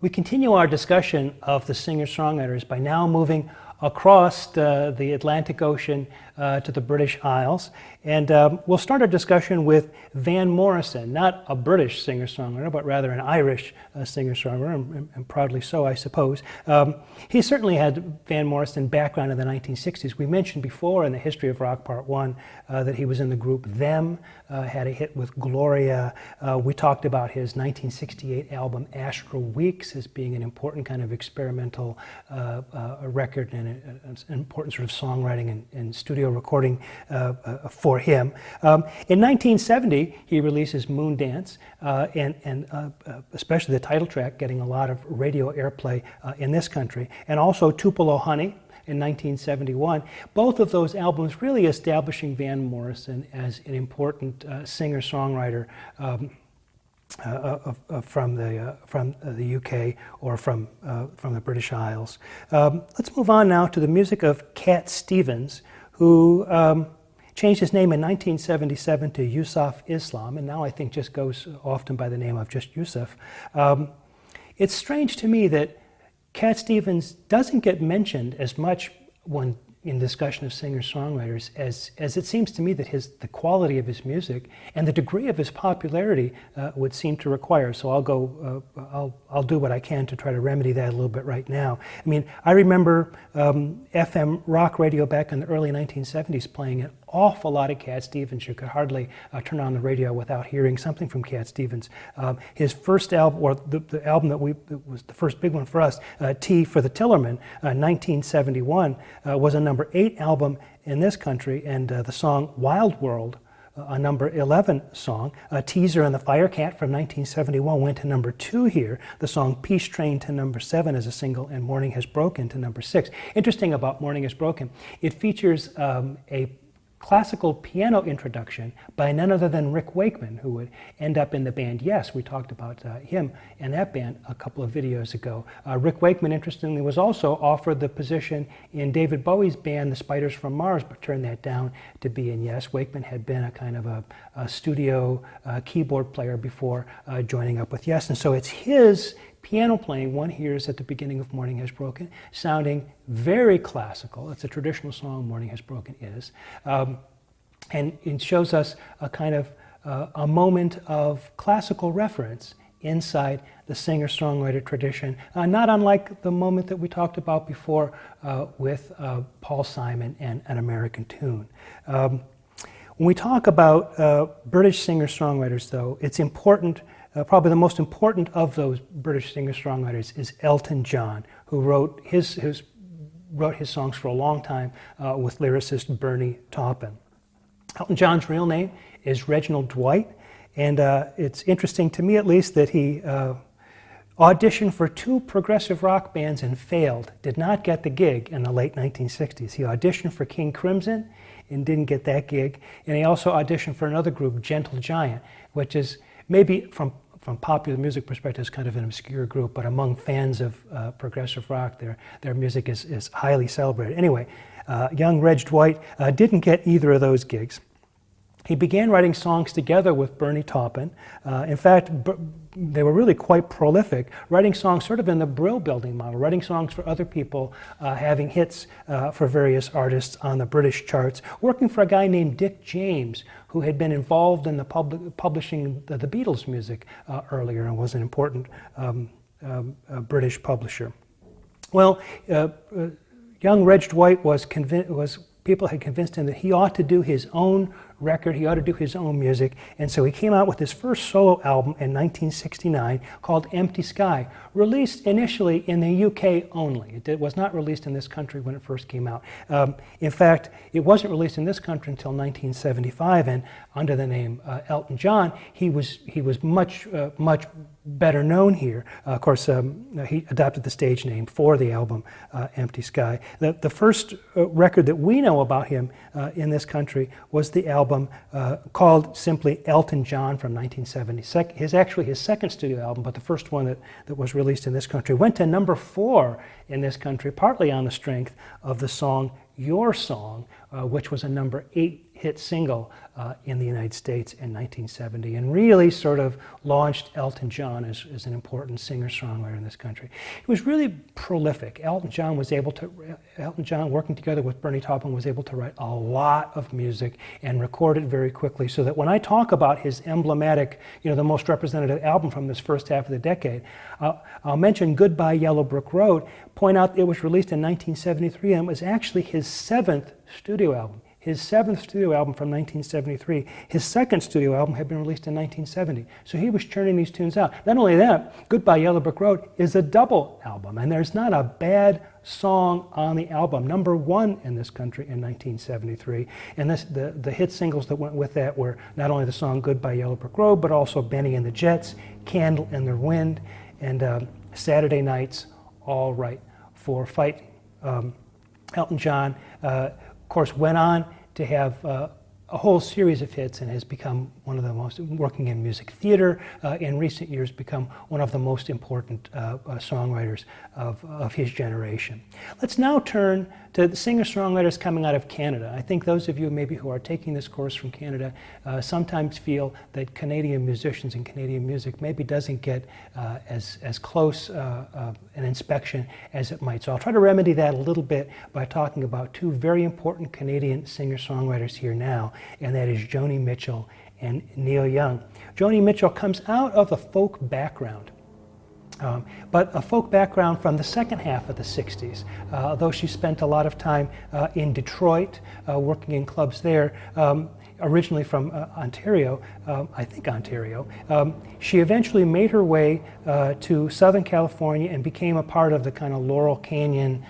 We continue our discussion of the singer-songwriters by now moving across the Atlantic Ocean to the British Isles. And we'll start our discussion with Van Morrison, not a British singer-songwriter, but rather an Irish singer-songwriter, and proudly so, I suppose. He certainly had Van Morrison background in the 1960s. We mentioned before in the History of Rock Part 1 that he was in the group Them, had a hit with Gloria. We talked about his 1968 album Astral Weeks as being an important kind of experimental record and an important sort of songwriting and studio recording for him. In 1970, he releases Moondance, and especially the title track getting a lot of radio airplay in this country, and also Tupelo Honey in 1971. Both of those albums really establishing Van Morrison as an important singer-songwriter from the UK or from the British Isles. Let's move on now to the music of Cat Stevens, who changed his name in 1977 to Yusef Islam, and now I think just goes often by the name of just Yusef. It's strange to me that Cat Stevens doesn't get mentioned as much when in discussion of singer-songwriters as it seems to me that the quality of his music and the degree of his popularity would seem to require. So I'll do what I can to try to remedy that a little bit right now. I mean, I remember FM rock radio back in the early 1970s playing an awful lot of Cat Stevens. You could hardly turn on the radio without hearing something from Cat Stevens. His first album, or the album that was the first big one for us, T for the Tillerman, 1971, was a number 8 album in this country, and the song Wild World, a number 11 song. Teaser and the Firecat from 1971 went to number 2 here. The song Peace Train to number 7 as a single, and Morning Has Broken to number 6. Interesting about Morning Has Broken, it features a classical piano introduction by none other than Rick Wakeman, who would end up in the band Yes. We talked about him and that band a couple of videos ago. Rick Wakeman, interestingly, was also offered the position in David Bowie's band, The Spiders from Mars, but turned that down to be in Yes. Wakeman had been a kind of a studio keyboard player before joining up with Yes, and so it's his piano playing one hears at the beginning of Morning Has Broken, sounding very classical. It's a traditional song, Morning Has Broken is. And it shows us a kind of a moment of classical reference inside the singer-songwriter tradition, not unlike the moment that we talked about before with Paul Simon and An American Tune. When we talk about British singer-songwriters, though, it's important. Probably the most important of those British singer-songwriters is Elton John, who wrote his songs for a long time with lyricist Bernie Taupin. Elton John's real name is Reginald Dwight, and it's interesting to me, at least, that he auditioned for 2 progressive rock bands and failed, did not get the gig in the late 1960s. He auditioned for King Crimson and didn't get that gig, and he also auditioned for another group, Gentle Giant, which is maybe from popular music perspective is kind of an obscure group, but among fans of progressive rock, their music is highly celebrated. Anyway, young Reg Dwight didn't get either of those gigs. He began writing songs together with Bernie Taupin. In fact, they were really quite prolific, writing songs sort of in the Brill Building model, writing songs for other people, having hits for various artists on the British charts, working for a guy named Dick James, who had been involved in the publishing the Beatles music earlier and was an important British publisher. Well, young Reg Dwight people had convinced him that he ought to do his own record, he ought to do his own music, and so he came out with his first solo album in 1969 called Empty Sky, released initially in the UK only. It was not released in this country when it first came out. In fact, it wasn't released in this country until 1975, and under the name Elton John, he was much better known here. Of course, he adopted the stage name for the album Empty Sky. The first record that we know about him in this country was the album called simply Elton John from 1970. His second studio album, but the first one that was released in this country, went to number 4 in this country, partly on the strength of the song Your Song, which was a number 8 hit single in the United States in 1970, and really sort of launched Elton John as an important singer-songwriter in this country. He was really prolific. Elton John, working together with Bernie Taupin, was able to write a lot of music and record it very quickly, so that when I talk about his emblematic, the most representative album from this first half of the decade, I'll mention Goodbye Yellowbrick Road, point out it was released in 1973 and was actually his seventh studio album. His seventh studio album from 1973. His second studio album had been released in 1970. So he was churning these tunes out. Not only that, Goodbye Yellowbrick Road is a double album, and there's not a bad song on the album. Number one in this country in 1973. And the hit singles that went with that were not only the song Goodbye Yellowbrick Road, but also Benny and the Jets, Candle in the Wind, and Saturday Night's All Right for Fighting. Elton John, of course, went on to have a whole series of hits and has become one of the most, working in music theater, in recent years become one of the most important songwriters of his generation. Let's now turn to the singer-songwriters coming out of Canada. I think those of you maybe who are taking this course from Canada sometimes feel that Canadian musicians and Canadian music maybe doesn't get as close an inspection as it might. So I'll try to remedy that a little bit by talking about two very important Canadian singer-songwriters here now, and that is Joni Mitchell and Neil Young. Joni Mitchell comes out of a folk background. But a folk background from the second half of the 60s. Though she spent a lot of time in Detroit, working in clubs there, originally from Ontario, I think Ontario, she eventually made her way to Southern California and became a part of the kind of Laurel Canyon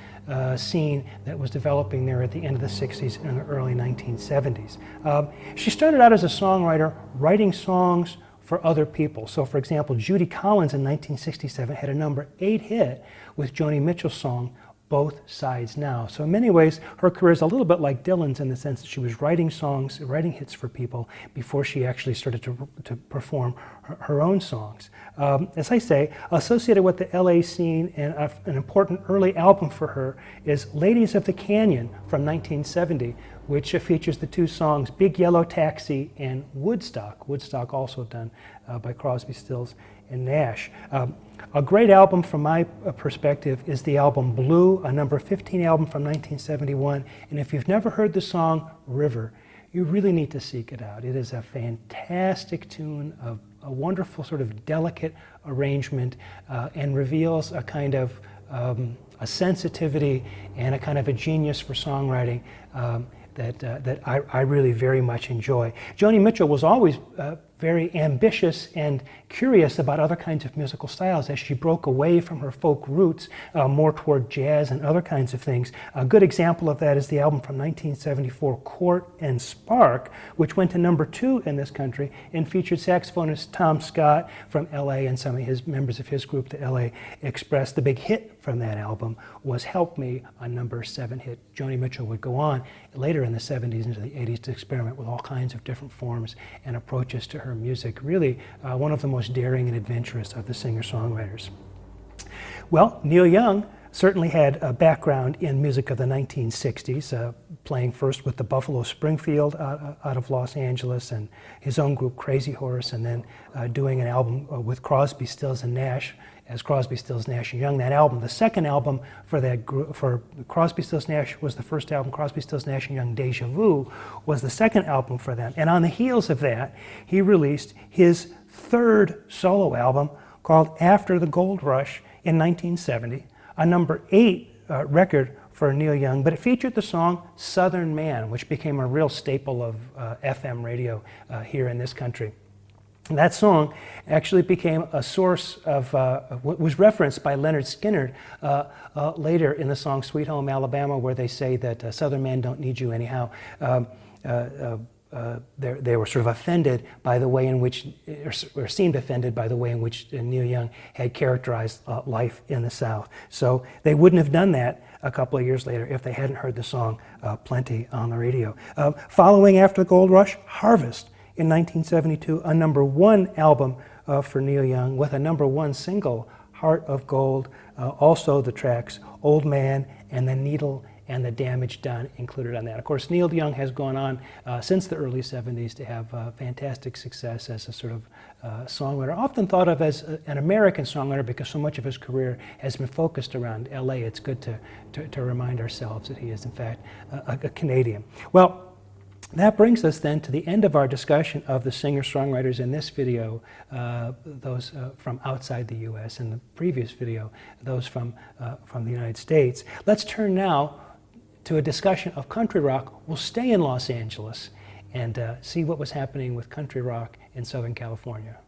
scene that was developing there at the end of the 60s and the early 1970s. She started out as a songwriter, writing songs for other people. So for example, Judy Collins in 1967 had a number 8 hit with Joni Mitchell's song, Both Sides Now. So in many ways, her career is a little bit like Dylan's in the sense that she was writing songs, writing hits for people before she actually started to perform her own songs. As I say, associated with the LA scene and an important early album for her is Ladies of the Canyon from 1970, which features the two songs Big Yellow Taxi and Woodstock. Woodstock also done by Crosby, Stills, and Nash. A great album from my perspective is the album Blue, a number 15 album from 1971. And if you've never heard the song River, you really need to seek it out. It is a fantastic tune, a wonderful sort of delicate arrangement, and reveals a kind of a sensitivity and a kind of a genius for songwriting that I really very much enjoy. Joni Mitchell was always very ambitious and curious about other kinds of musical styles as she broke away from her folk roots more toward jazz and other kinds of things. A good example of that is the album from 1974, Court and Spark, which went to number 2 in this country and featured saxophonist Tom Scott from LA and some of his members of his group, the LA Express. The big hit from that album was Help Me, a number 7 hit. Joni Mitchell would go on later in the 70s into the 80s to experiment with all kinds of different forms and approaches to her music. Really one of the most daring and adventurous of the singer-songwriters. Well, Neil Young certainly had a background in music of the 1960s, playing first with the Buffalo Springfield out of Los Angeles and his own group Crazy Horse, and then doing an album with Crosby, Stills, and Nash as Crosby, Stills, Nash and Young. That album, the second album for that group, for Crosby, Stills, Nash was the first album. Crosby, Stills, Nash and Young, Deja Vu, was the second album for them. And on the heels of that, he released his third solo album called After the Gold Rush in 1970, a number 8 record for Neil Young, but it featured the song Southern Man, which became a real staple of FM radio here in this country. And that song actually became a source of, was referenced by Leonard Skinner later in the song Sweet Home Alabama, where they say that Southern Man don't need you anyhow. They were sort of offended by the way in which, or seemed offended by the way in which Neil Young had characterized life in the South. So they wouldn't have done that a couple of years later if they hadn't heard the song plenty on the radio. Following After the Gold Rush, Harvest in 1972, a number 1 album for Neil Young with a number 1 single, Heart of Gold. Also the tracks Old Man and The Needle and the damage done included on that. Of course, Neil Young has gone on since the early 70s to have fantastic success as a sort of songwriter, often thought of as an American songwriter because so much of his career has been focused around LA. It's good to remind ourselves that he is in fact a Canadian. Well, that brings us then to the end of our discussion of the singer-songwriters in this video, those from outside the U.S., and the previous video, those from the United States. Let's turn now to a discussion of country rock. We'll stay in Los Angeles and see what was happening with country rock in Southern California.